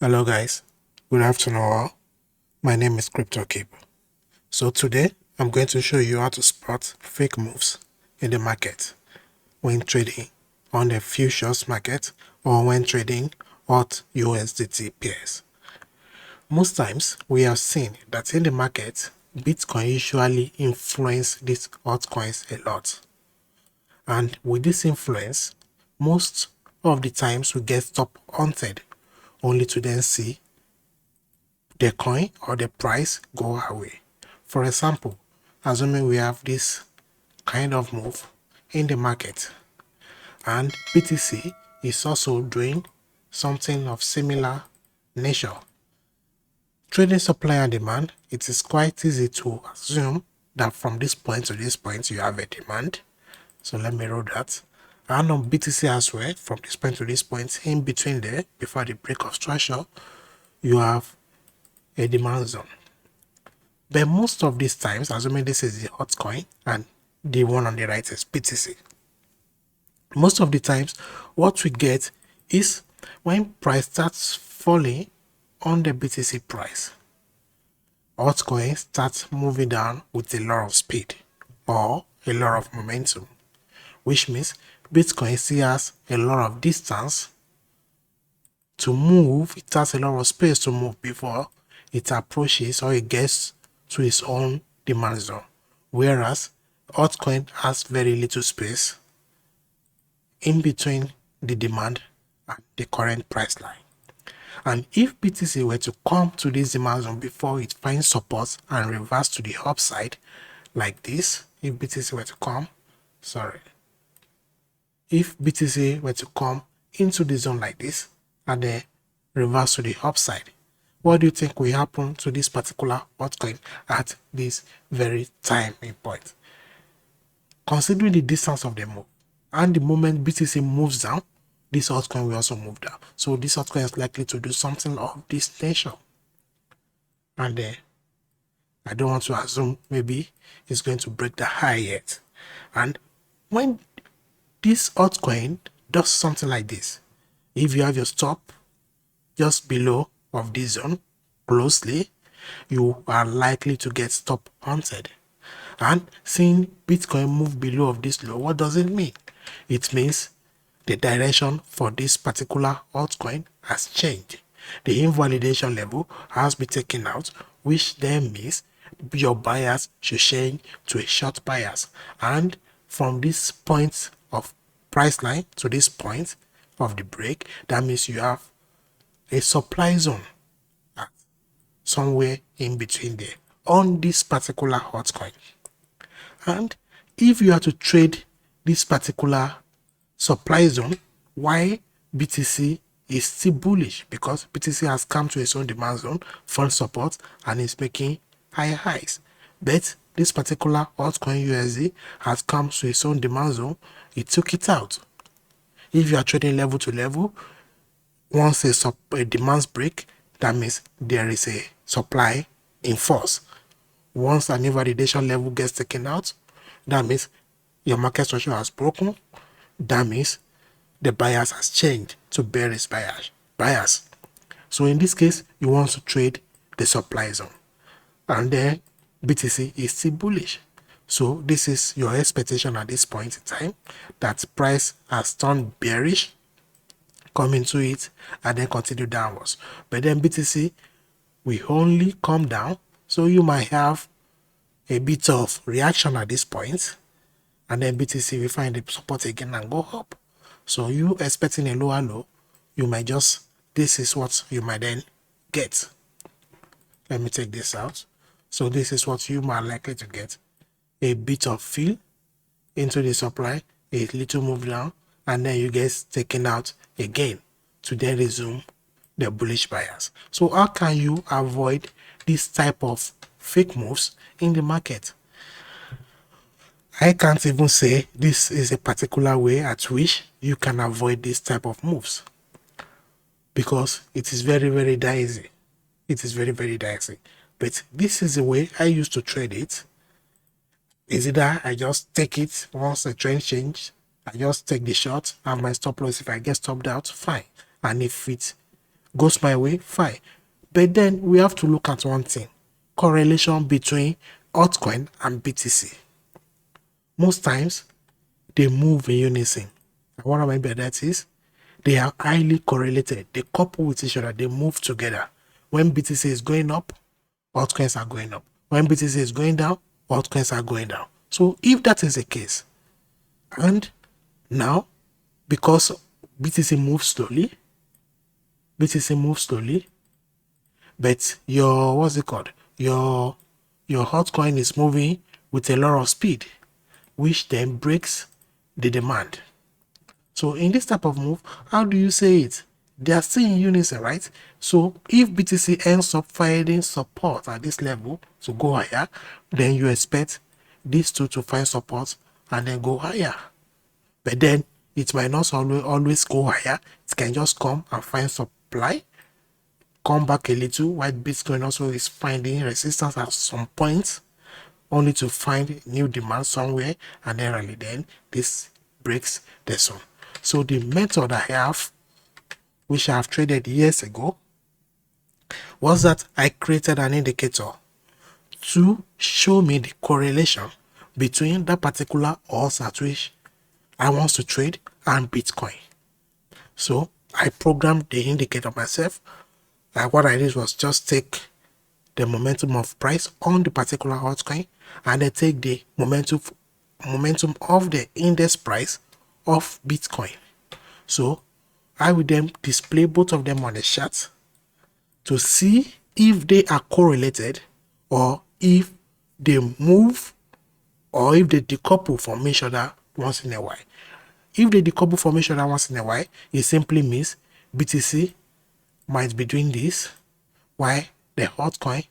Hello guys, good afternoon all. My name is KryptOkib. So today I'm going to show you how to spot fake moves in the market when trading on the futures market or when trading hot USDT pairs. Most times we have seen that in the market, Bitcoin usually influence these altcoins a lot. And with this influence, most of the times we get stop hunted only to then see the coin or the price go away. For example, assuming we have this kind of move in the market and BTC is also doing something of similar nature. Trading supply and demand, it is quite easy to assume that from this point to this point you have a demand. So let me roll that. And on BTC as well, from this point to this point, in between there, before the break of structure, you have a demand zone. But most of these times, assuming this is the hot coin and the one on the right is BTC, most of the times what we get is when price starts falling on the BTC price, altcoin starts moving down with a lot of speed or a lot of momentum, which means Bitcoin still has a lot of distance to move. It has a lot of space to move before it approaches or it gets to its own demand zone, whereas altcoin has very little space in between the demand and the current price line. And if BTC were to come to this demand zone before it finds support and reverse to the upside like this, if BTC were to come, if BTC were to come into the zone like this and then reverse to the upside, what do you think will happen to this particular altcoin at this very time point? Considering the distance of the move and the moment BTC moves down, this altcoin will also move down. So this altcoin is likely to do something of this nature. And I don't want to assume maybe it's going to break the high yet. And when this altcoin does something like this, if you have your stop just below of this zone closely, you are likely to get stop hunted. And seeing Bitcoin move below of this low, what does it mean? It means the direction for this particular altcoin has changed. The invalidation level has been taken out, which then means your bias should change to a short bias. And from this point of price line to this point of the break, that means you have a supply zone somewhere in between there on this particular altcoin. And if you are to trade this particular supply zone, why BTC is still bullish? Because BTC has come to its own demand zone, found support, and is making higher highs. But this particular altcoin USD has come to its own demand zone, it took it out. If you are trading level to level, once a demand break, that means there is a supply in force. Once an invalidation level gets taken out, that means your market structure has broken. That means the bias has changed to bearish bias. So in this case, you want to trade the supply zone. And then BTC is still bullish. So this is your expectation at this point in time, that price has turned bearish, come into it, and then continue downwards. But then BTC will only come down. So you might have a bit of reaction at this point, and then BTC will find the support again and go up. So you expecting a lower low, you might just, this is what you might then get. Let me take this out. So this is what you might likely to get: a bit of fill into the supply, a little move down, and then you get taken out again to then resume the bullish bias. So how can you avoid this type of fake moves in the market? I can't even say this is a particular way at which you can avoid this type of moves, because it is very, very dicey. It is very, very dicey. But this is the way I used to trade it. Is either I just take it once the trend change, I just take the short, have my stop loss. If I get stopped out, fine. And if it goes my way, fine. But then we have to look at one thing: correlation between altcoin and BTC. Most times they move in unison. And what I mean by that is they are highly correlated. They couple with each other, they move together. When BTC is going up, altcoins are going up. When BTC is going down, altcoins are going down. So if that is the case, and now because BTC moves slowly, but your, what's it called, your altcoin is moving with a lot of speed, which then breaks the demand. So in this type of move, how do you say it? They are still in unison, right? So if BTC ends up finding support at this level to go higher, then you expect these two to find support and then go higher. But then it might not always go higher. It can just come and find supply, come back a little, while Bitcoin also is finding resistance at some point, only to find new demand somewhere, and then rally. Then this breaks the zone. So the method I have, which I have traded years ago, was that I created an indicator to show me the correlation between that particular odds at which I want to trade and Bitcoin. So I programmed the indicator myself. Like what I did was just take the momentum of price on the particular altcoin and then take the momentum of the index price of Bitcoin. So I will then display both of them on the chart to see if they are correlated, or if they move, or if they decouple from each other once in a while. If they decouple from each other once in a while, it simply means BTC might be doing this, while the altcoin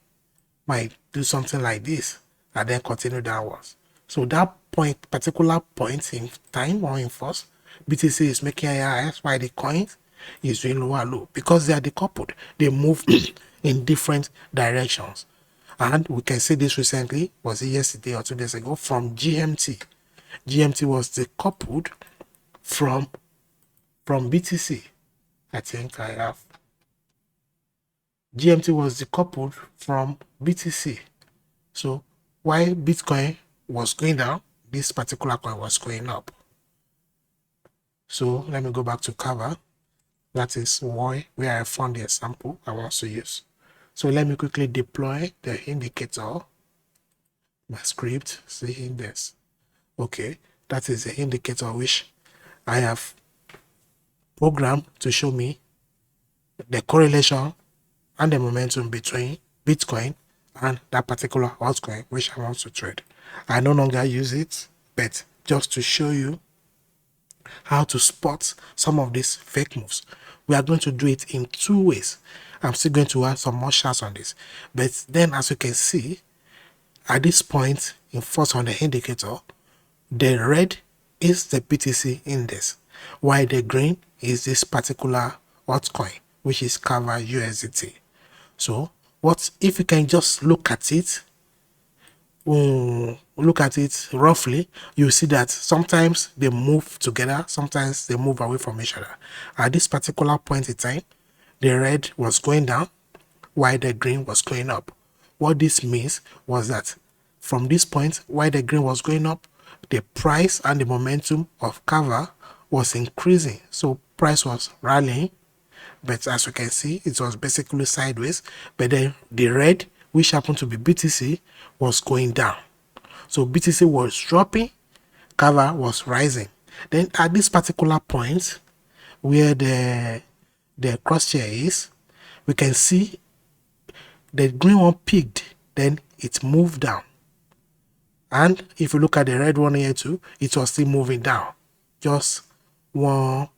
might do something like this and then continue downwards. So that particular point in time or in force, BTC is making higher highs while the coin is doing lower low, because they are decoupled. They move in different directions. And we can see this recently, was it yesterday or 2 days ago, from GMT. GMT was decoupled from BTC. I think I have. GMT was decoupled from BTC. So while Bitcoin was going down, this particular coin was going up. So let me go back to cover. That is where I found the example I want to use. So let me quickly deploy the indicator. My script, seeing this. Okay, that is the indicator which I have programmed to show me the correlation and the momentum between Bitcoin and that particular altcoin which I want to trade. I no longer use it, but just to show you how to spot some of these fake moves. We are going to do it in 2 ways. I'm still going to add some more shots on this, but then as you can see, at this point in first on the indicator, the red is the BTC index, while the green is this particular altcoin, which is cover USDT. So what if you can just look at it roughly, you see that sometimes they move together, sometimes they move away from each other. At this particular point in time, the red was going down while the green was going up. What this means was that from this point, while the green was going up, the price and the momentum of cover was increasing. So price was rallying, but as you can see, it was basically sideways. But then the red, which happened to be BTC, was going down. So BTC was dropping, cover was rising. Then at this particular point where the crosshair is, we can see the green one peaked, then it moved down. And if you look at the red one here too, it was still moving down, just one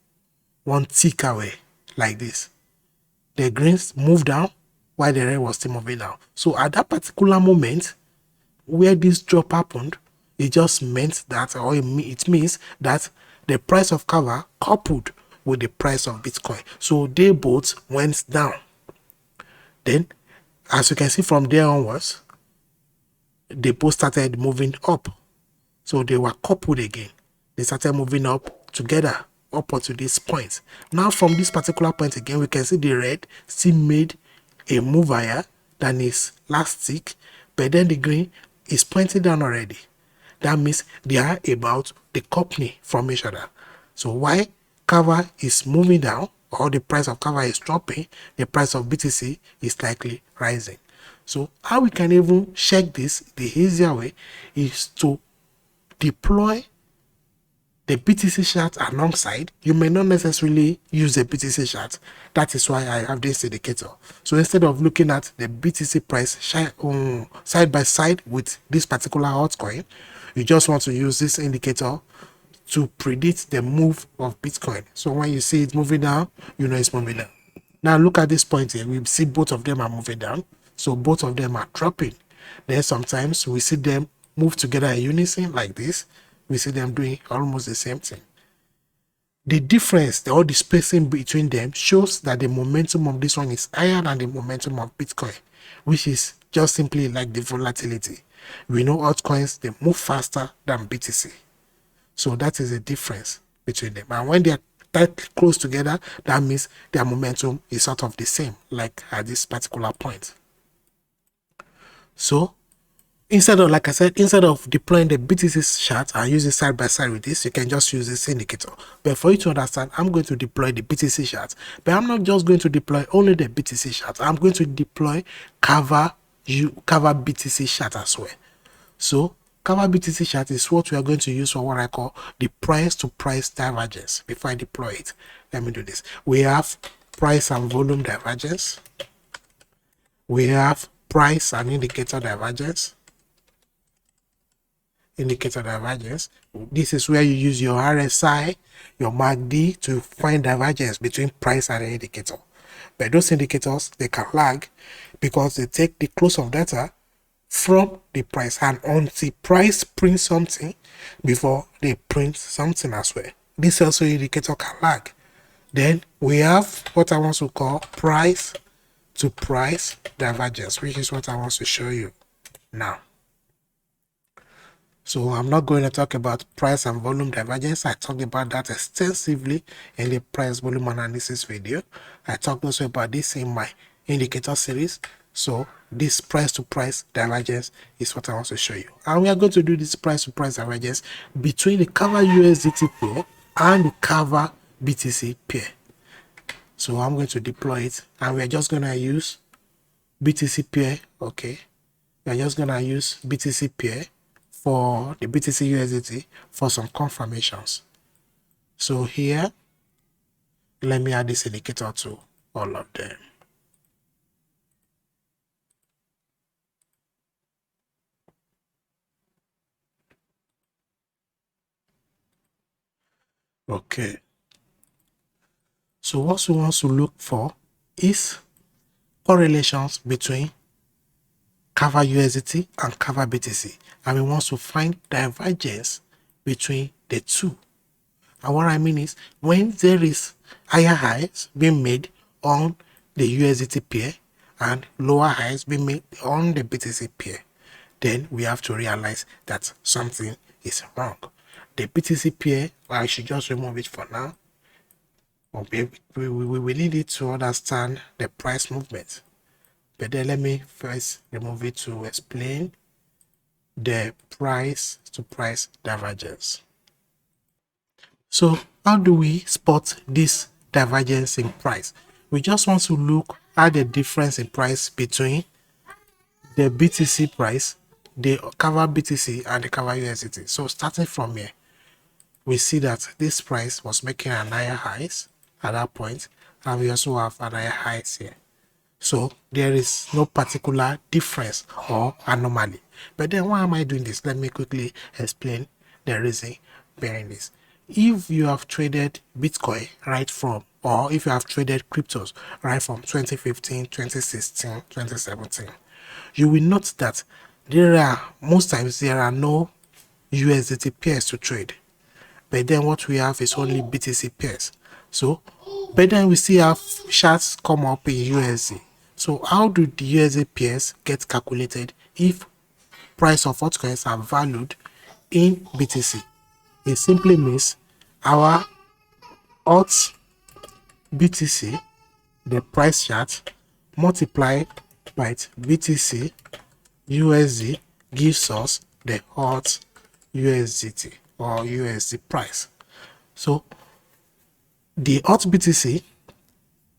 tick away like this. The greens moved down while the red was still moving down. So at that particular moment where this drop happened, it just meant that, or it means that the price of cover coupled with the price of Bitcoin, so they both went down. Then as you can see, from there onwards, they both started moving up. So they were coupled again. They started moving up together up to this point. Now from this particular point again, we can see the red still made a move higher than its last tick, but then the green is pointing down already. That means they are about the company from each other. So why cover is moving down or the price of cover is dropping, the price of BTC is likely rising. So how we can even check this, the easier way is to deploy the BTC chart alongside. You may not necessarily use the BTC chart. That is why I have this indicator. So instead of looking at the BTC price side by side with this particular altcoin, you just want to use this indicator to predict the move of Bitcoin. So when you see it moving down, you know it's moving down. Now look at this point here. We see both of them are moving down. So both of them are dropping. Then sometimes we see them move together in unison like this. We see them doing almost the same thing. The difference or the spacing between them shows that the momentum of this one is higher than the momentum of Bitcoin, which is just simply like the volatility. We know altcoins, they move faster than BTC. So that is the difference between them. And when they are tightly close together, that means their momentum is sort of the same, like at this particular point. So instead of, like I said, instead of deploying the BTC chart and use it side by side with this, you can just use this indicator. But for you to understand, I'm going to deploy the BTC chart. But I'm not just going to deploy only the BTC chart. I'm going to deploy cover BTC chart as well. So cover BTC chart is what we are going to use for what I call the price to price divergence. Before I deploy it, let me do this. We have price and volume divergence. We have price and indicator divergence. This is where you use your RSI, your MACD to find divergence between price and the indicator. But those indicators, they can lag because they take the close of data from the price, and until price prints something before they print something as well. This also indicator can lag. Then we have what I want to call price to price divergence, which is what I want to show you now. So I'm not going to talk about price and volume divergence. I talked about that extensively in the price volume analysis video. I talked also about this in my indicator series. So this price to price divergence is what I want to show you. And we are going to do this price to price divergence between the cover USDT pair and the cover BTC pair. So I'm going to deploy it, and we're just going to use BTC pair. Okay. We're just going to use BTC pair for the BTC USDT for some confirmations. So here, let me add this indicator to all of them. Okay. So what we want to look for is correlations between cover USDT and cover BTC, and we want to find divergence between the two. And what I mean is, when there is higher highs being made on the USDT pair and lower highs being made on the BTC pair, then we have to realize that something is wrong. The BTC pair, I should just remove it for now. We need it to understand the price movement. But then let me first remove it to explain the price to price divergence. So how do we spot this divergence in price? We just want to look at the difference in price between the BTC price, the cover BTC, and the cover USDT. So starting from here, we see that this price was making an higher highs at that point, and we also have an higher highs here. So there is no particular difference or anomaly. But then why am I doing this? Let me quickly explain the reason behind this. If you have traded Bitcoin right from, or if you have traded cryptos right from 2015, 2016, 2017, you will note that most times there are no USDT pairs to trade. But then what we have is only BTC pairs. So, but then we still have charts come up in USD. So how do the USD pairs get calculated if price of altcoins are valued in BTC? It simply means our alt BTC, the price chart, multiplied by BTC USD gives us the alt USDT or USD price. So the alt BTC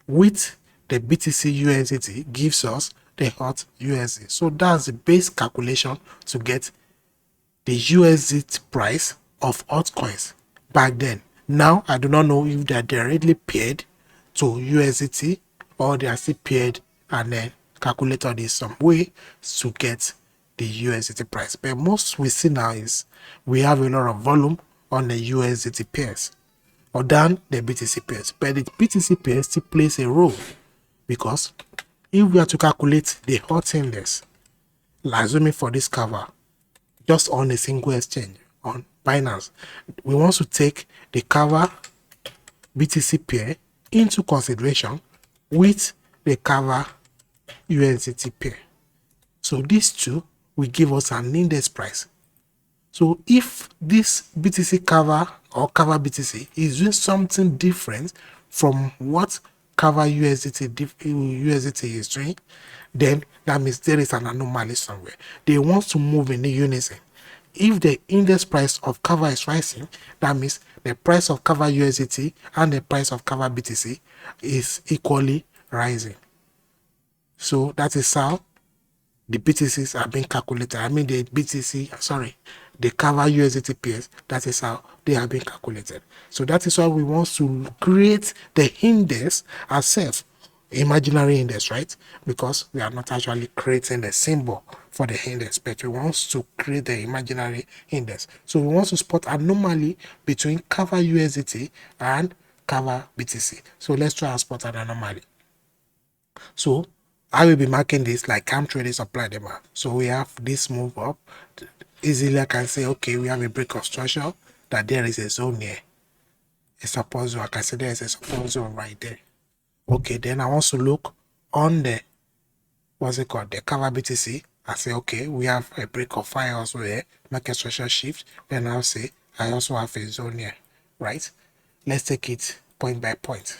with the BTC USDT gives us the alt USD. So that's the base calculation to get the USD price of altcoins back then. Now I do not know if they are directly paired to USDT or they are still paired and then calculated in some way to get the USDT price. But most we see now is we have a lot of volume on the USDT pairs or than the BTC pairs. But the BTC pairs still plays a role because if we are to calculate the hot index, like assuming for this cover, just on a single exchange on Binance, we want to take the cover BTC pair into consideration with the cover USDT pair. So these two will give us an index price. So if this BTC cover or cover BTC is doing something different from what cover USDT is doing, then that means there is an anomaly somewhere. They want to move in the unison. If the index price of cover is rising, that means the price of cover USDT and the price of cover BTC is equally rising. So that is how the BTCs are being calculated. I mean the cover USDT pairs, that is how they are being calculated. So that is why we want to create the index ourselves, imaginary index, right? Because we are not actually creating the symbol for the index, but we want to create the imaginary index. So we want to spot anomaly between cover USDT and cover BTC. So let's try and spot an anomaly. So I will be marking this like I'm trading supply demand. So we have this move up. Easily I can say, okay, we have a break of structure, that there is a zone here. A support zone. I can say there is a support zone right there. Okay, then I want to look on the, what's it called, the cover BTC. I say, okay, we have a break of fire also here, market structure shift. Then I'll say, I also have a zone here, right? Let's take it point by point.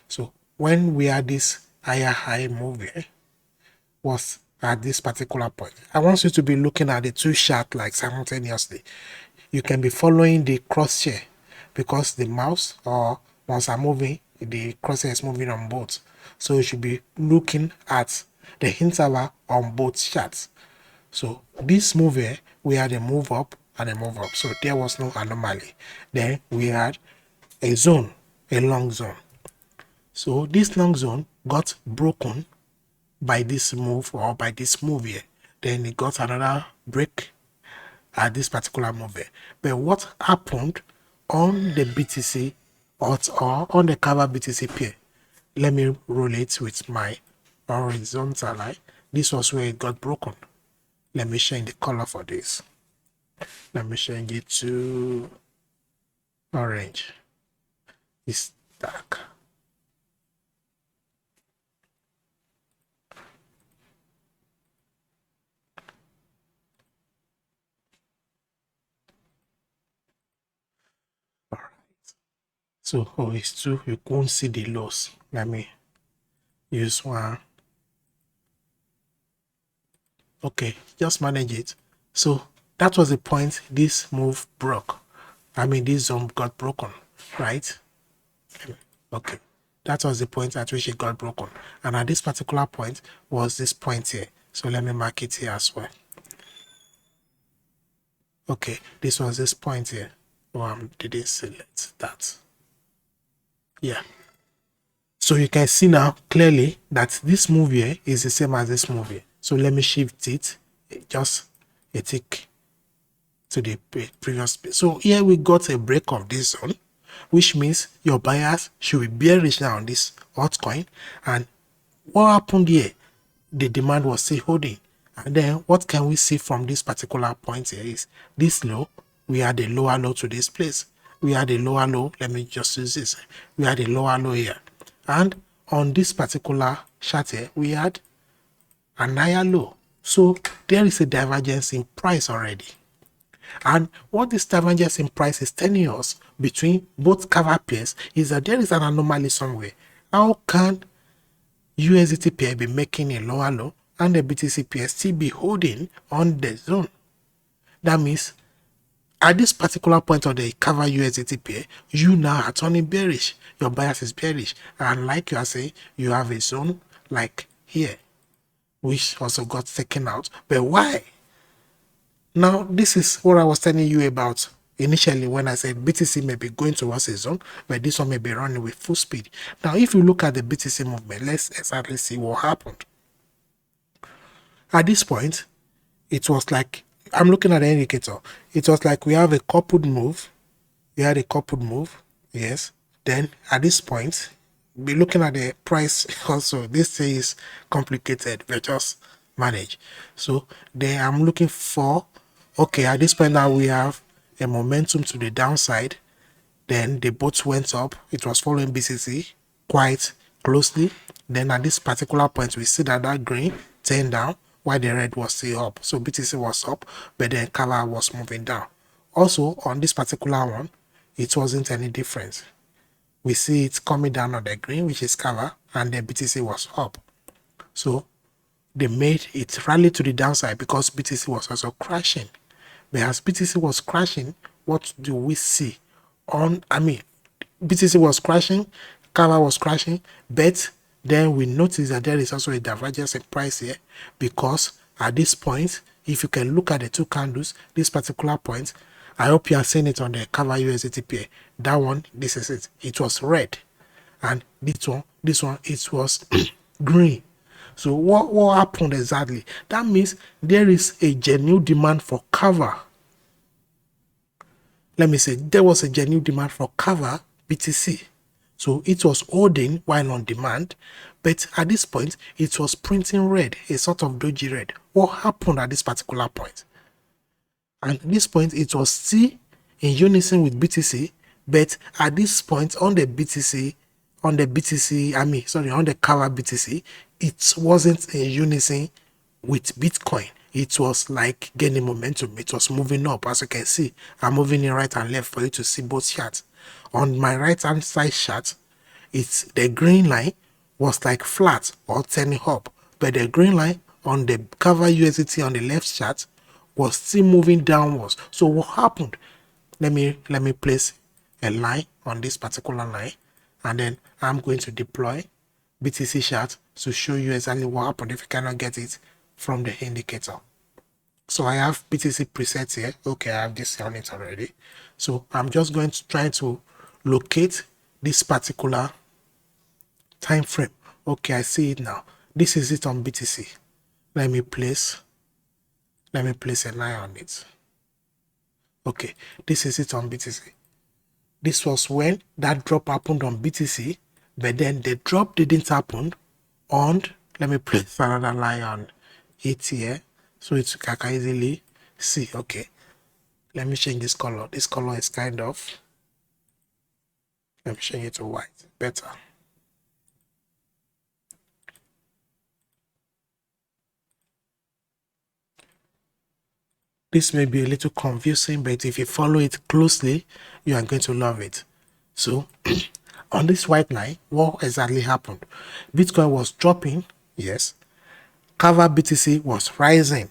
So when we had this higher high move here, was at this particular point. I want you to be looking at the two charts like simultaneously. You can be following the crosshair because the mouse or once I'm moving, the crosshair is moving on both. So you should be looking at the interval on both charts. So this move here, we had a move up and a move up. So there was no anomaly. Then we had a zone, a long zone. So this long zone got broken by this move or by this move here. Then it got another break at this particular move here. But what happened on the BTC or on the cover BTC pair? Let me roll it with my horizontal line. This was where it got broken. Let me change the color for this. Let me change it to orange. It's dark. All right. So it's 2, you won't see the loss. Let me use one. Okay, just manage it. So that was the point this move broke. I mean, this zone got broken, right? Okay, that was the point at which it got broken. And at this particular point was this point here. So let me mark it here as well. Okay, this was this point here. Oh, didn't select that. Yeah. So you can see now clearly that this move here is the same as this move here. So let me shift it just a tick to the previous space. So here we got a break of this zone, which means your buyers should be bearish now on this altcoin. And what happened here? The demand was still holding. And then what can we see from this particular point here is this low. We had a lower low to this place. We had a lower low. Let me just use this. We had a lower low here. And on this particular chart here, we had an higher low. So there is a divergence in price already. And what this divergence in price is telling us between both cover pairs is that there is an anomaly somewhere. How can USDT pair be making a lower low and the BTC pair still be holding on the zone? That means at this particular point of the cover USDT pair, you now are turning bearish. Your bias is bearish. And like you are saying, you have a zone like here, which also got taken out. But why? Now, this is what I was telling you about initially when I said BTC may be going towards a zone, but this one may be running with full speed. Now, if you look at the BTC movement, let's exactly see what happened. At this point, it was like, I'm looking at the indicator. It was like we have a coupled move. We had a coupled move, yes. Then at this point, be looking at the price also. This thing is complicated, but just manage. So then I'm looking for, okay, at this point now we have a momentum to the downside. Then they both went up. It was following BCC quite closely. Then at this particular point, we see that that green turned down while the red was still up. So BTC was up, but then cover was moving down. Also, on this particular one, it wasn't any different. We see it coming down on the green, which is cover, and then BTC was up. So they made it rally to the downside because BTC was also crashing. But as BTC was crashing, what do we see? BTC was crashing, cover was crashing, but then we notice that there is also a divergence in price here, because at this point, if you can look at the two candles, this particular point, I hope you are seeing it on the cover USDT pair. That one, this is it. It was red, and this one, it was green. So what happened exactly? That means there is a genuine demand for cover. Let me say, there was a genuine demand for cover BTC. So it was holding while on demand, but at this point, it was printing red, a sort of doji red. What happened at this particular point? And at this point, it was still in unison with BTC, but at this point on the on the cover BTC, it wasn't in unison with Bitcoin. It was like gaining momentum. It was moving up. As you can see, I'm moving in right and left for you to see both charts. On my right hand side chart, it's the green line was like flat or turning up, but the green line on the cover USDT on the left chart was still moving downwards. So what happened? Let me place a line on this particular line, and then I'm going to deploy BTC chart to show you exactly what happened if you cannot get it from the indicator. So I have BTC presets here. Okay, I have this on it already. So I'm just going to try to locate this particular time frame. Okay, I see it now. This is it on BTC. Let me place a line on it. Okay, this is it on BTC. This was when that drop happened on BTC, but then the drop didn't happen on, let me place another line on it here so I can easily see. Okay, let me change this color. This color is kind of, let me change it to white, better. This may be a little confusing, but if you follow it closely, you are going to love it. So on this white line, what exactly happened? Bitcoin was dropping, yes. Cover BTC was rising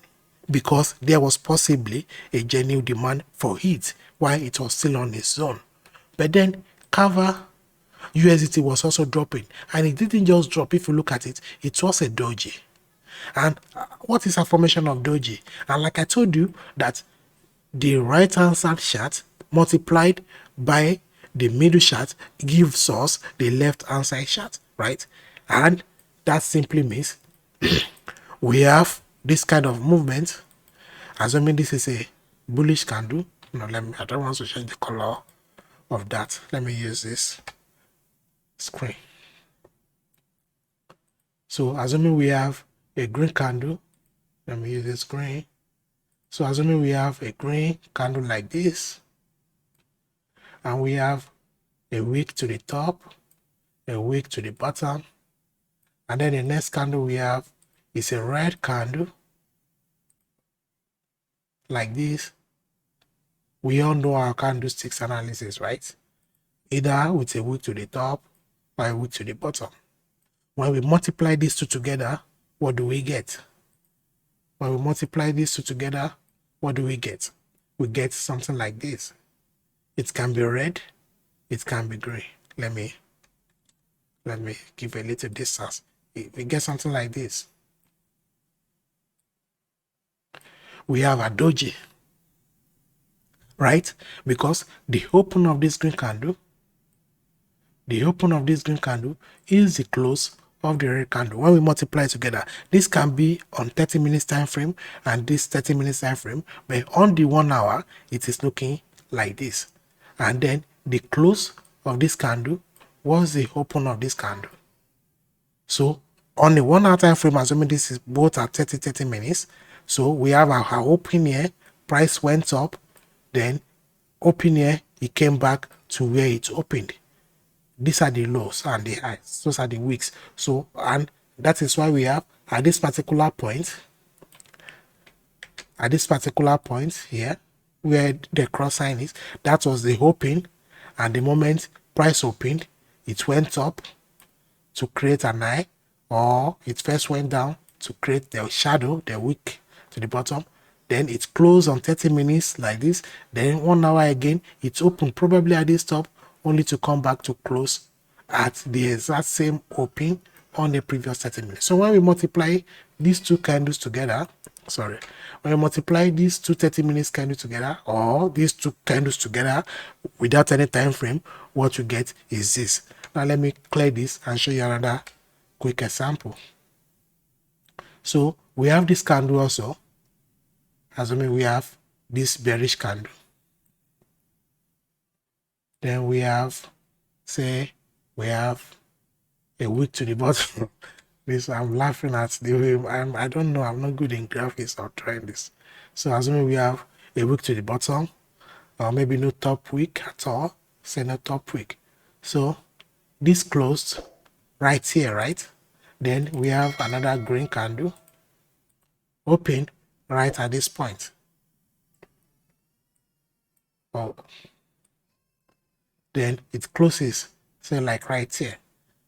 because there was possibly a genuine demand for it while it was still on its zone. But then cover USDT was also dropping, and it didn't just drop. If you look at it, it was a doji. And what is a formation of doji? And like I told you, that the right hand side chart multiplied by the middle chart gives us the left hand side chart, right? And that simply means we have this kind of movement. Assuming this is a bullish candle. No, I don't want to change the color of that. Let me use this screen. So assuming we have a green candle, let me use this green. So assuming we have a green candle like this, and we have a wick to the top, a wick to the bottom, and then the next candle we have is a red candle like this, We all know our candlesticks analysis, right? Either with a wick to the top or a wick to the bottom. When we multiply these two together, what do we get? When we multiply these two together, what do we get? We get something like this. It can be red, it can be gray. Let me give a little distance. We get something like this. We have a doji, right? Because the open of this green candle, is the close of the red candle. When we multiply together, this can be on 30 minutes time frame and this 30 minutes time frame, but on the 1 hour, it is looking like this. And then the close of this candle was the open of this candle. So on the 1 hour time frame, assuming this is both at 30 minutes, so we have our open here, price went up, then open here, it came back to where it opened. These are the lows and the highs. Those are the wicks. So, and that is why we have at this particular point here, where the cross sign is, that was the open, and the moment price opened, it went up to create an eye, or it first went down to create the shadow, the wick to the bottom. Then it closed on 30 minutes like this. Then 1 hour again, it's open probably at this top, only to come back to close at the exact same open on the previous 30 minutes. So when we multiply these two candles together, when we multiply these two 30 minutes candles together, or these two candles together without any time frame, what you get is this. Now let me clear this and show you another quick example. So we have this candle also, assuming we have this bearish candle. Then we have, say, we have a wick to the bottom. This, I'm laughing at the way I don't know, I'm not good in graphics or trying this. So assuming we have a wick to the bottom, or maybe no top wick at all, say no top wick. So this closed right here, right? Then we have another green candle open right at this point. Oh, then it closes, say like right here,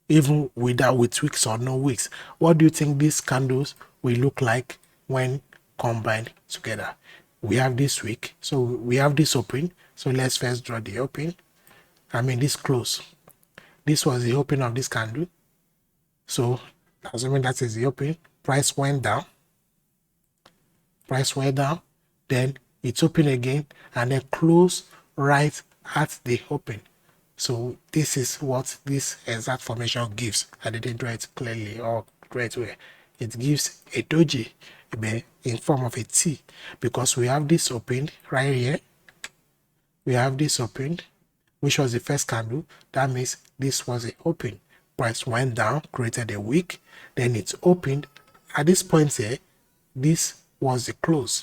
even with wicks or no wicks. What do you think these candles will look like when combined together? We have this wick, so we have this open. So let's first draw the open. This close. This was the open of this candle. So assuming that is the open, price went down. Then it's open again and then close right at the open. So this is what this exact formation gives. I didn't draw it clearly or right away. It gives a doji in form of a T, because we have this opened right here. We have this opened, which was the first candle. That means this was a open. Price went down, created a wick, then it's opened. At this point here, this was the close.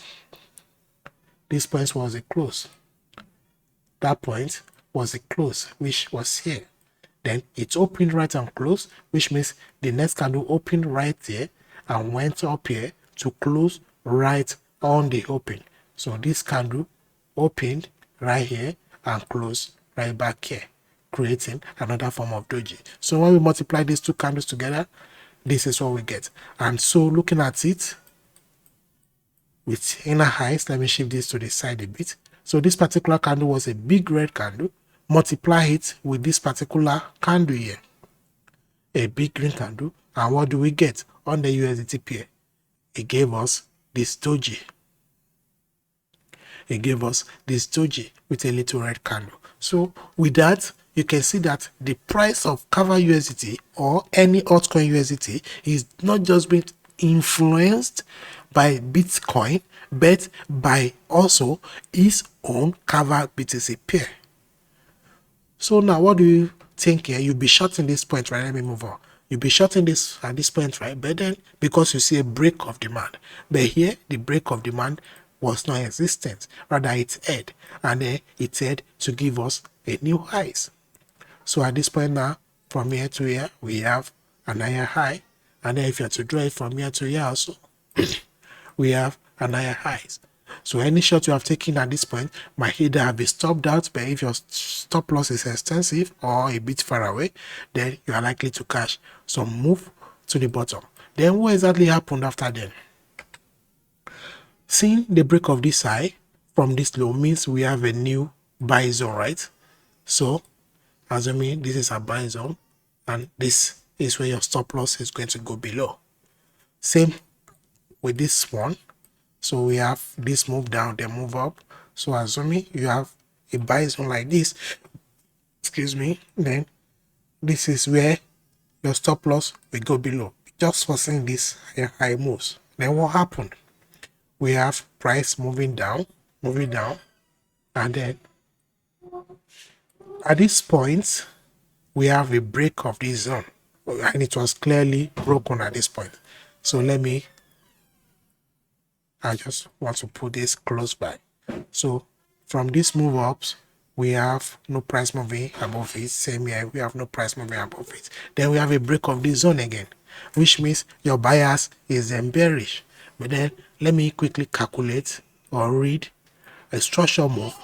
This point was the close. That point was the close, which was here. Then it opened right and closed, which means the next candle opened right there and went up here to close right on the open. So this candle opened right here and closed right back here, creating another form of doji. So when we multiply these two candles together, this is what we get. And so looking at it with inner highs, let me shift this to the side a bit. So this particular candle was a big red candle. Multiply it with this particular candle here, a big green candle, and what do we get on the USDT pair? It gave us this doji. It gave us this doji with a little red candle. So with that, you can see that the price of Kava USDT or any altcoin USDT is not just being influenced by Bitcoin, but by also its own Kava BTC pair. So now what do you think here? You'll be shorting this point, right? Let me move on. You'll be shorting this at this point, right? But then because you see a break of demand. But here the break of demand was not existent. Rather it had. And then it had to give us a new highs. So at this point now, from here to here, we have an higher high. And then if you have to draw it from here to here also, we have an higher highs. So any short you have taken at this point might either have been stopped out, but if your stop loss is extensive or a bit far away, then you are likely to catch some move to the bottom. Then what exactly happened after then? Seeing the break of this high from this low means we have a new buy zone, right? So assuming this is a buy zone and this is where your stop loss is going to go below. Same with this one. So we have this move down, then move up. So assuming you have a buy zone like this, excuse me, then this is where your stop loss will go below. Just for seeing this high moves. Then what happened? We have price moving down, and then at this point we have a break of this zone, and it was clearly broken at this point. So I just want to put this close by. So from this move ups, we have no price moving above it. Same here, we have no price moving above it. Then we have a break of this zone again, which means your bias is then bearish. But then let me quickly calculate or read a structure move.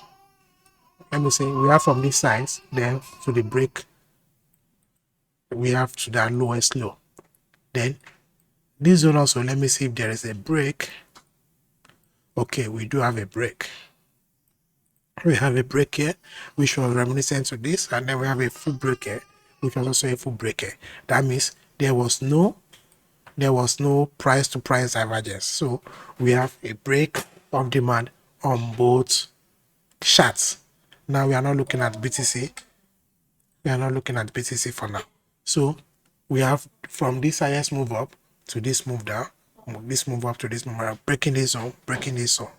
Let me say we have from this size, then to the break, we have to that lowest low. Then this zone also, let me see if there is a break. Okay, we do have a break. We have a break here, which was reminiscent to this, and then we have a full break here, which was also a full break here. That means there was no price to price divergence. So we have a break of demand on both charts. Now we are not looking at BTC. We are not looking at BTC for now. So we have from this highest move up to this move down, this move up to this move down, breaking this zone,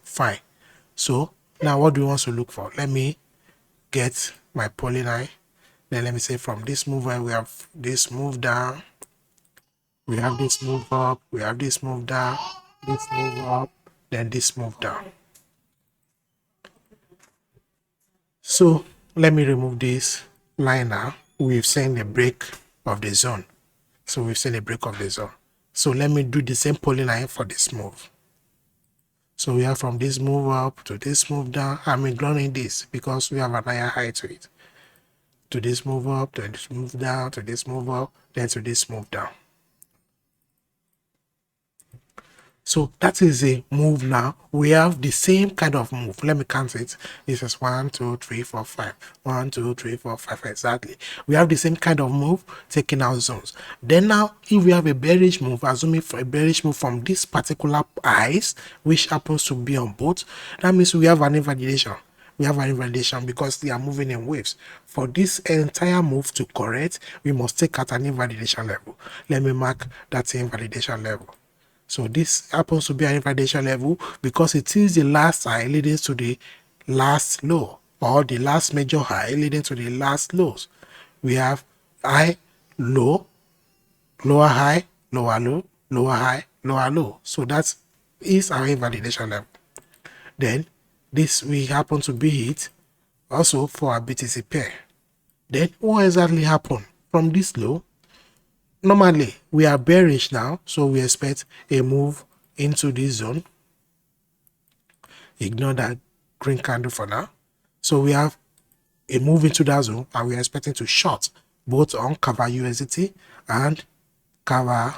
fine. So now what do we want to look for? Let me get my polyline. Then let me say from this move where we have this move down, we have this move up, we have this move down, this move up, then this move down. So let me remove this line now. We've seen the break of the zone. So we've seen a break of the zone. So let me do the same polyline for this move. So we have from this move up to this move down. I'm ignoring this because we have a higher high to it. To this move up, to this move down, to this move up, then to this move down. So that is a move now. We have the same kind of move. Let me count it. This is 1, 2, 3, 4, 5. 1, 2, 3, 4, 5. Exactly. We have the same kind of move taking out zones. Then now, if we have a bearish move, assuming for a bearish move from this particular highs, which happens to be on both, that means we have an invalidation. We have an invalidation because they are moving in waves. For this entire move to correct, we must take out an invalidation level. Let me mark that invalidation level. So this happens to be an invalidation level because it is the last high leading to the last low, or the last major high leading to the last lows. We have high, low, lower high, lower low, lower high, lower low. So that is our invalidation level. Then this we happen to be it also for our BTC pair. Then what exactly happened from this low? Normally we are bearish now, so we expect a move into this zone. Ignore that green candle for now. So we have a move into that zone, and we are expecting to short both on cover USDT and cover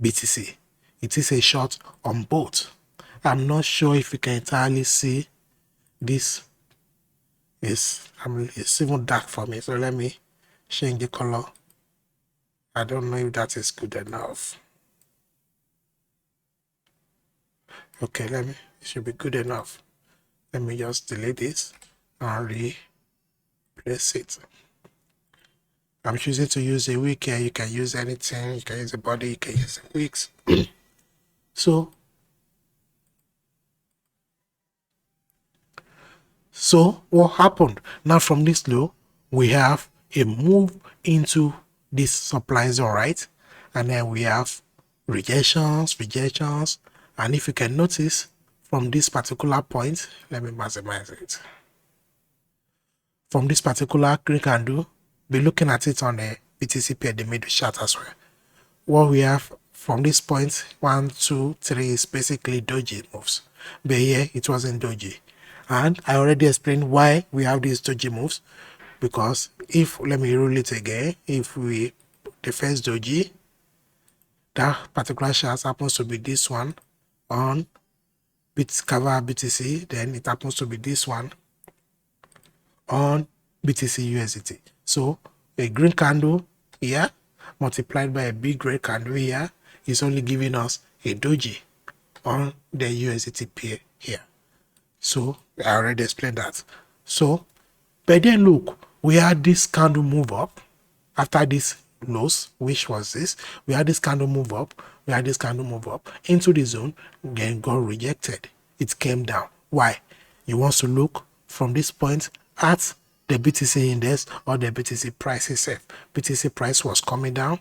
BTC. It is a short on both. I'm not sure if you can entirely see this. It's even dark for me, so let me change the color. I don't know if that is good enough. Okay, it should be good enough. Let me just delete this and replace it. I'm choosing to use a wick here. You can use anything. You can use a body, you can use the wicks. So what happened? Now from this low, we have a move into this supply zone, right? And then we have rejections, and if you can notice from this particular point, let me maximize it. From this particular green candle, be looking at it on the BTC pair, the middle chart as well. What we have from this point 1, 2, 3 is basically doji moves, but here it wasn't doji. And I already explained why we have these doji moves, because if, let me rule it again, if we, the first doji, that particular chart happens to be this one on cover BTC, then it happens to be this one on BTC USDT. So a green candle here multiplied by a big red candle here is only giving us a doji on the USDT pair here. So I already explained that. So, but then look, we had this candle move up after this lows, which was this. We had this candle move up, we had this candle move up into the zone, then got rejected. It came down. Why? You want to look from this point at the BTC index or the BTC price itself. BTC price was coming down.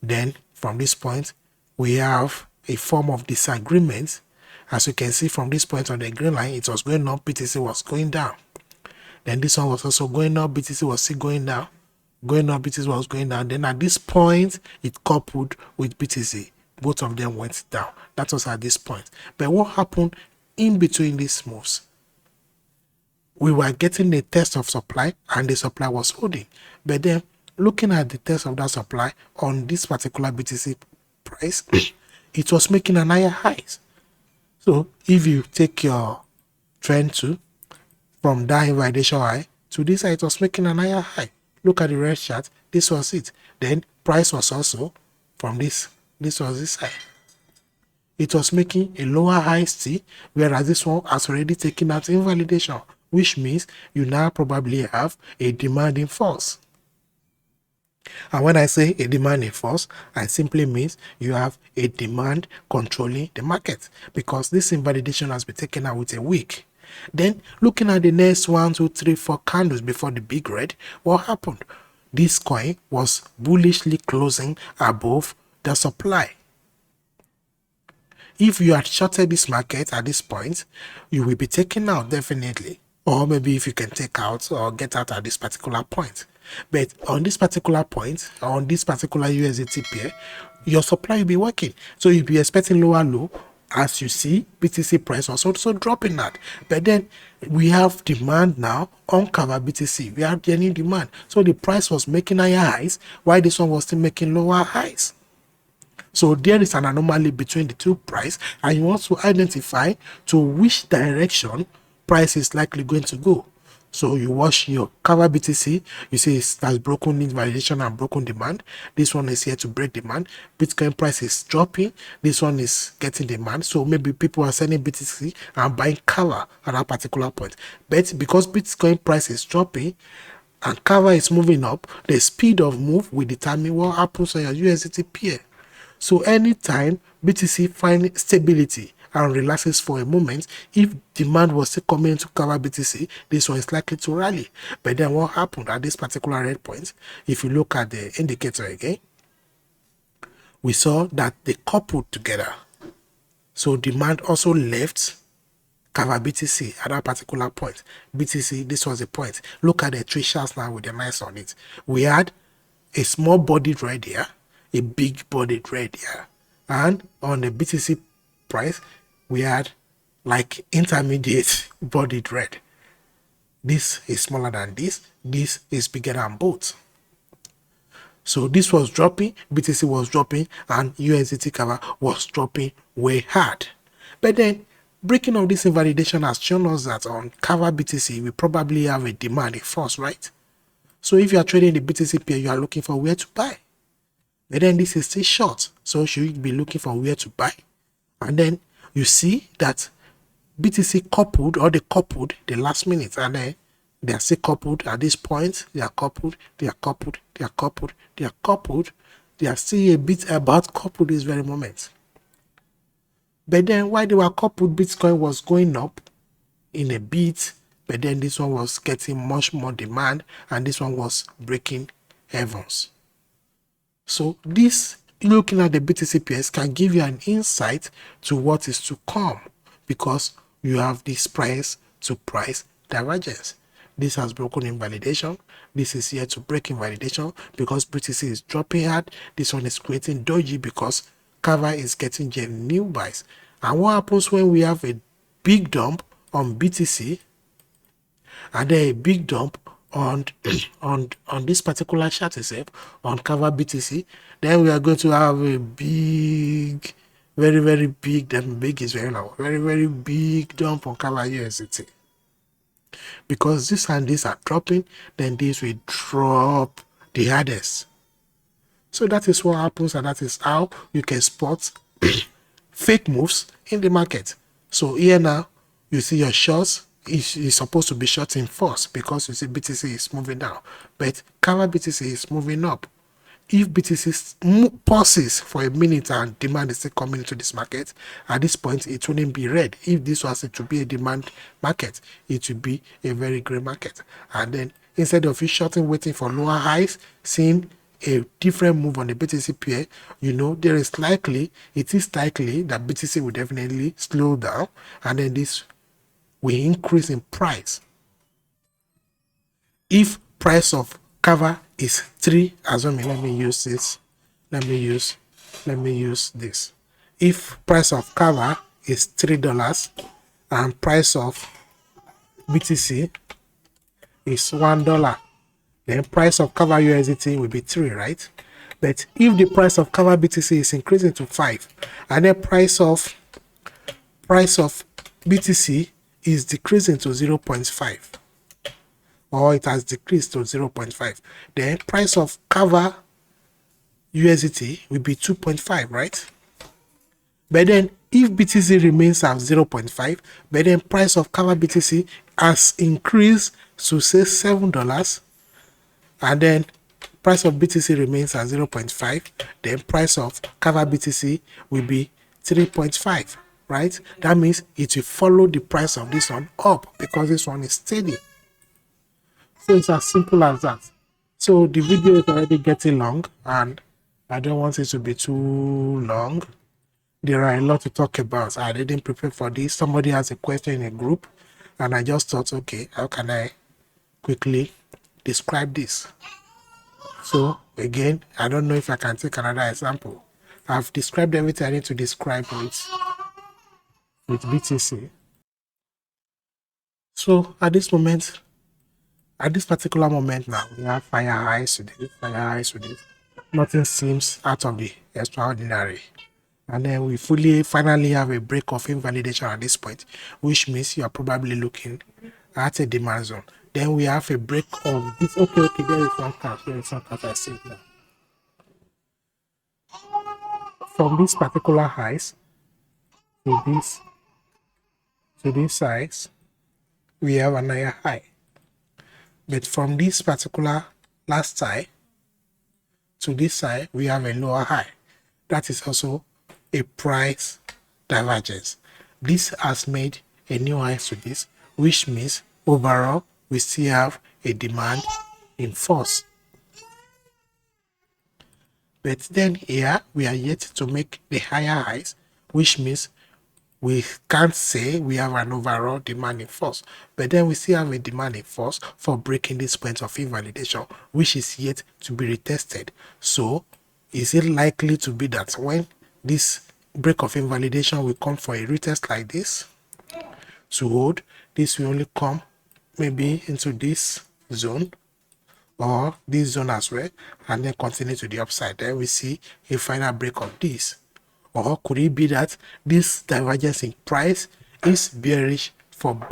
Then from this point, we have a form of disagreement. As you can see from this point on the green line, it was going up, BTC was going down. Then this one was also going up, BTC was still going down. Going up, BTC was going down. Then at this point, it coupled with BTC. Both of them went down. That was at this point. But what happened in between these moves? We were getting a test of supply and the supply was holding. But then looking at the test of that supply on this particular BTC price, it was making an higher highs. So if you take your trend to from that invalidation high to this side, it was making an higher high. Look at the red chart. This was it. Then price was also from this was this side. It was making a lower high still, whereas this one has already taken out invalidation, which means you now probably have a demand in force. And when I say a demand in force, I simply means you have a demand controlling the market, because this invalidation has been taken out with a wick. Then looking at the next 1, 2, 3, 4 candles before the big red, what happened? This coin was bullishly closing above the supply. If you had shorted this market at this point, you will be taken out definitely. Or maybe if you can take out or get out at this particular point. But on this particular point, on this particular USDT pair, your supply will be working. So you'll be expecting lower low. As you see, BTC price was also dropping that. But then we have demand now on cover BTC. We have genuine demand. So the price was making higher highs, while this one was still making lower highs. So there is an anomaly between the two prices, and you want to identify to which direction price is likely going to go. So you watch your cover BTC, you see it has broken need validation and broken demand. This one is here to break demand. Bitcoin price is dropping. This one is getting demand. So maybe people are selling BTC and buying cover at that particular point. But because Bitcoin price is dropping and cover is moving up, the speed of move will determine what happens on your USDT pair. So anytime BTC finds stability and relaxes for a moment, if demand was still coming to cover BTC, this one is likely to rally. But then what happened at this particular red point, if you look at the indicator again, we saw that they coupled together. So demand also left cover BTC at that particular point. BTC, this was the point. Look at the three charts now with the lines on it. We had a small bodied red here, a big bodied red here, and on the BTC price we had like intermediate bodied red. This is smaller than this is bigger than both. So this was dropping, BTC was dropping, and USDT cover was dropping way hard. But then breaking of this invalidation has shown us that on cover BTC we probably have a demand in force, right? So if you are trading the BTC pair, you are looking for where to buy. But then this is still short, so should you be looking for where to buy? And then you see that BTC coupled, or they coupled the last minute, and then they are still coupled at this point. They are coupled, they are coupled, they are coupled, they are coupled. They are still a bit about coupled this very moment. But then while they were coupled, Bitcoin was going up in a bit, but then this one was getting much more demand, and this one was breaking heavens. So this, looking at the BTC pairs, can give you an insight to what is to come, because you have this price to price divergence. This has broken invalidation. This is here to break invalidation because BTC is dropping hard. This one is creating doji because Kava is getting new buys. And what happens when we have a big dump on BTC and then a big dump on on this particular chart itself, on Kava BTC? Then we are going to have a big, very big, then big is very low, very big dump on Kava USDT. Because this and this are dropping, then this will drop the hardest. So that is what happens, and that is how you can spot fake moves in the market. So here now, you see your shorts is supposed to be short in force because you see BTC is moving down, but Kava BTC is moving up. If BTC pauses for a minute and demand is still coming into this market, at this point it wouldn't be red. If this was to be a demand market, it would be a very great market. And then instead of you shorting waiting for lower highs, seeing a different move on the BTC pair, you know it is likely that BTC will definitely slow down, and then this will increase in price. If price of Kava is 3, let me use this. Let me use this. If price of Kava is $3 and price of BTC is $1, then price of Kava USDT will be 3, right? But if the price of Kava BTC is increasing to 5 and then price of BTC is decreasing to 0.5, or it has decreased to 0.5, then price of Kava USDT will be 2.5, right? But then if BTC remains at 0.5, but then price of Kava BTC has increased to say $7, and then price of BTC remains at 0.5, then price of Kava BTC will be 3.5, right? That means it will follow the price of this one up because this one is steady. So it's as simple as that. So the video is already getting long and I don't want it to be too long. There are a lot to talk about. I didn't prepare for this. Somebody has a question in a group and I just thought, okay, how can I quickly describe this? So again, I don't know if I can take another example. I've described everything I need to describe with BTC. So at this particular moment now, we have fire highs with it. Nothing seems out of the extraordinary. And then we finally have a break of invalidation at this point, which means you are probably looking at a demand zone. Then we have a break of this. Okay, there is one cut. I see it now. From these particular highs to this size, we have another high. But from this particular last high to this side, we have a lower high. That is also a price divergence. This has made a new high to this, which means overall we still have a demand in force. But then here we are yet to make the higher highs, which means we can't say we have an overall demand in force, but then we still have a demand in force for breaking this point of invalidation, which is yet to be retested. So is it likely to be that when this break of invalidation will come for a retest like this to hold, this will only come maybe into this zone or this zone as well, and then continue to the upside? Then we see a final break of this. Or could it be that this divergence in price is bearish for Kava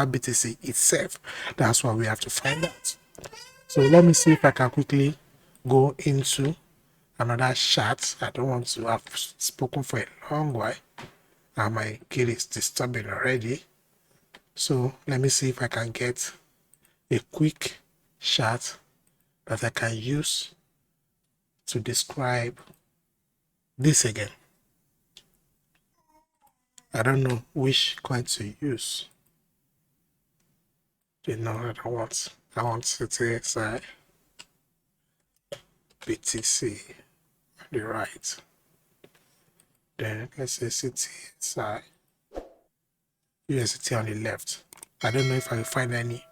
BTC itself? That's what we have to find out. So let me see if I can quickly go into another chart. I don't want to have spoken for a long while and my kid is disturbing already. So let me see if I can get a quick chart that I can use to describe this again. I don't know which coin to use. You know what I want. I want CTSI, BTC on the right. Then let's say CTSI, USDT on the left. I don't know if I will find any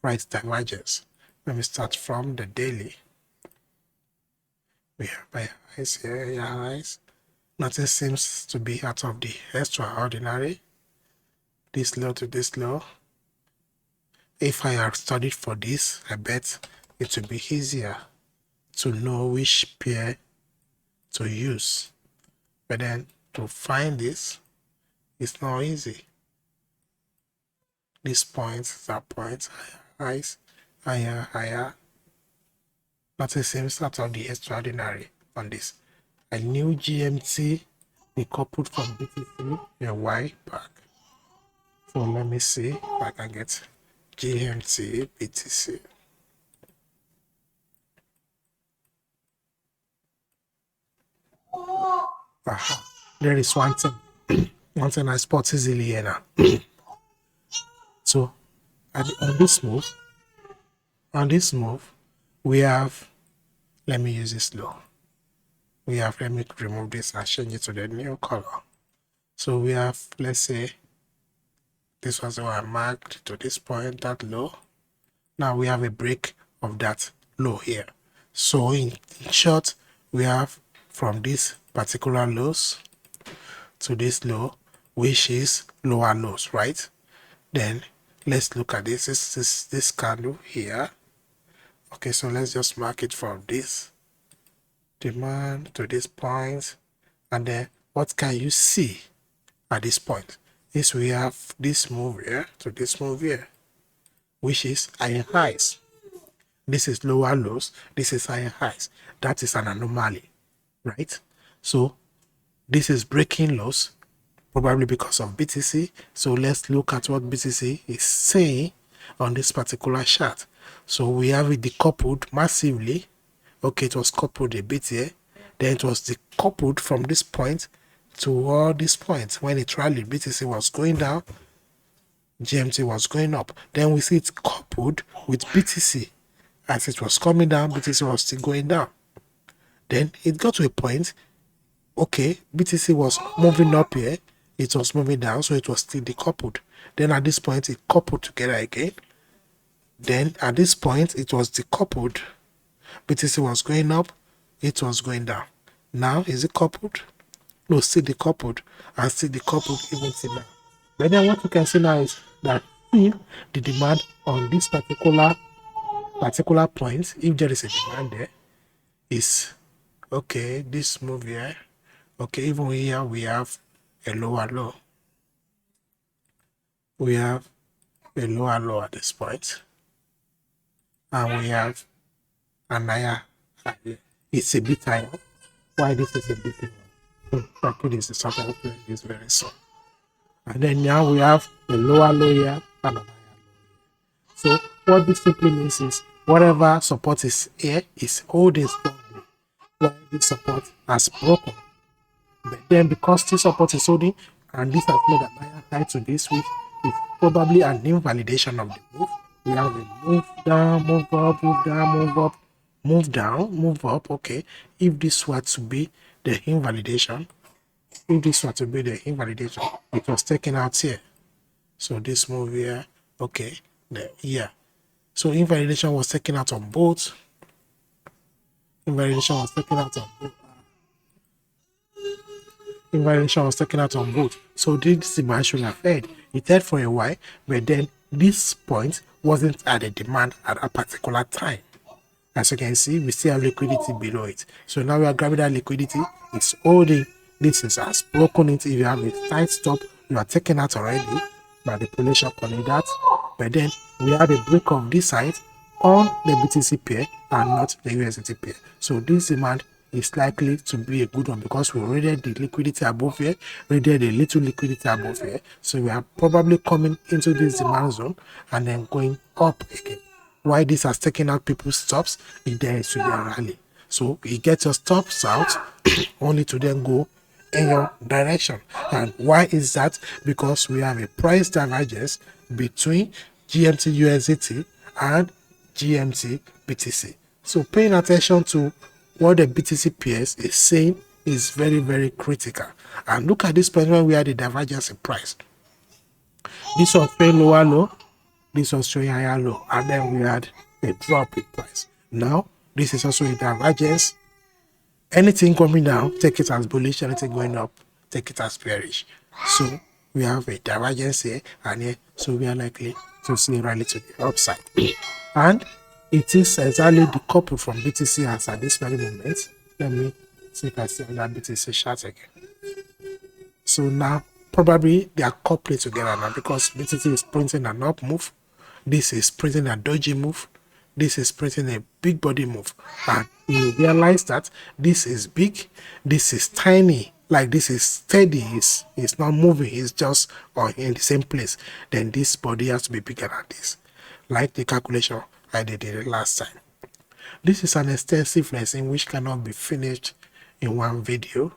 price divergence. Let me start from the daily. We have buy highs here, higher highs. Nothing seems to be out of the extraordinary. This low to this low. If I had studied for this, I bet it would be easier to know which pair to use. But then to find this, it's not easy. This point, that point, highs, higher, higher. Nothing seems out of the extraordinary on this. I knew GMT decoupled from BTC a while back. So let me see if I can get GMT BTC. Aha. There is one thing I spot easily here now. So on this move, we have, let me use this low. Let me remove this and change it to the new color. So we have, let's say, this was the one I marked to this point, that low. Now we have a break of that low here. So in short, we have from this particular lows to this low, which is lower lows, right? Then let's look at this. This candle here. Okay, so let's just mark it from this demand to this point, and then what can you see at this point? Is we have this move here to this move here, which is higher highs. This is lower lows, this is higher highs. That is an anomaly, right? So this is breaking lows, probably because of BTC. So let's look at what BTC is saying on this particular chart. So we have it decoupled massively. Okay, it was coupled a bit here. Then it was decoupled from this point to all these points. When it rallied, BTC was going down, GMT was going up. Then we see it coupled with BTC. As it was coming down, BTC was still going down. Then it got to a point, okay, BTC was moving up here, it was moving down, so it was still decoupled. Then at this point, it coupled together again. Then at this point, it was decoupled. BTC was going up, it was going down. Now, is it coupled? No, still decoupled, and still decoupled even till now. But then what you can see now is that if the demand on this particular point, if there is a demand there, is okay, this move here, okay, even here we have a lower low. We have a lower low at this point, and we have an higher high. It's a bit higher. Why this is a bit lower? So this is something is very soon. And then now we have a lower low here and a higher low. So what this simply means is whatever support is here is holding strongly, while this support has broken. But then because this support is holding and this has made a higher high to this, which is probably an invalidation of the move. We have a move down, move up, move down, move up, move down, move up. Okay, if this were to be the invalidation, it was taken out here. So this move here, okay, here. So invalidation was taken out on both. Invalidation was taken out on both. So this demand should have held. It held for a while, but then this point wasn't at a demand at a particular time. As you can see, we still have liquidity below it. So now we are grabbing that liquidity. It's holding. This is has broken it. If you have a tight stop, you are taken out already by the pulley shop on that. But then we have a break of this side on the BTC pair and not the USDT pair. So this demand is likely to be a good one because we raided the liquidity above here, raided a little liquidity above here. So we are probably coming into this demand zone and then going up again. Why this has taken out people's stops, if there is to be a rally. So you get your stops out only to then go in your direction. And why is that? Because we have a price divergence between GMT USDT and GMT BTC. So paying attention to what the BTC peers is saying is very, very critical. And look at this point when we had the divergence in price. This was paying lower low. This was showing higher low, and then we had a drop in price. Now, this is also a divergence Anything coming down, take it as bullish. Anything going up, take it as bearish. So we have a divergence here and here. So we are likely to see a rally to the upside. And it is exactly the couple from BTC as at this very moment. Let me see if I see that BTC chart again. So now probably they are coupling together now because BTC is printing an up move. This is printing a doji move. This is printing a big body move. And you realize that this is big, this is tiny, like this is steady, it's not moving, it's just in the same place. Then this body has to be bigger than this, like the calculation I did it last time. This is an extensive lesson which cannot be finished in one video.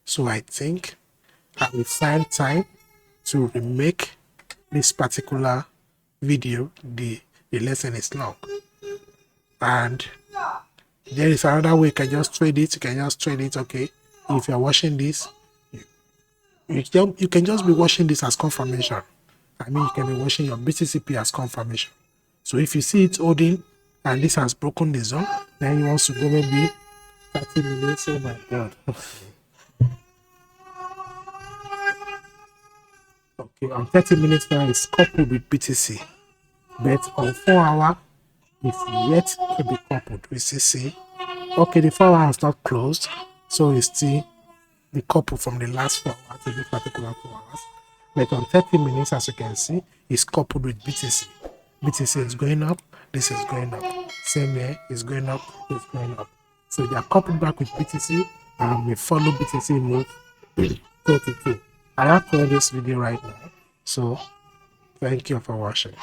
So I think I will find time to remake this particular video. The lesson is long. And there is another way you can just trade it. You can just trade it, okay? If you're watching this, you can just be watching this as confirmation. I mean, you can be watching your BTCP as confirmation. So if you see it holding and this has broken the zone, then you want to go maybe 30 minutes. Oh my God. Okay, on 30 minutes now, it's coupled with BTC. But on 4 hour, it's yet to be coupled with CC. Okay, the 4 hour is not closed, so it's still the couple from the last 4 hours to this particular 4 hours. But on 30 minutes, as you can see, it's coupled with BTC. BTC is going up, this is going up. Same here, is going up, it's going up. So they are coupled back with BTC and we follow BTC move 32. I have to end this video right now. So thank you for watching.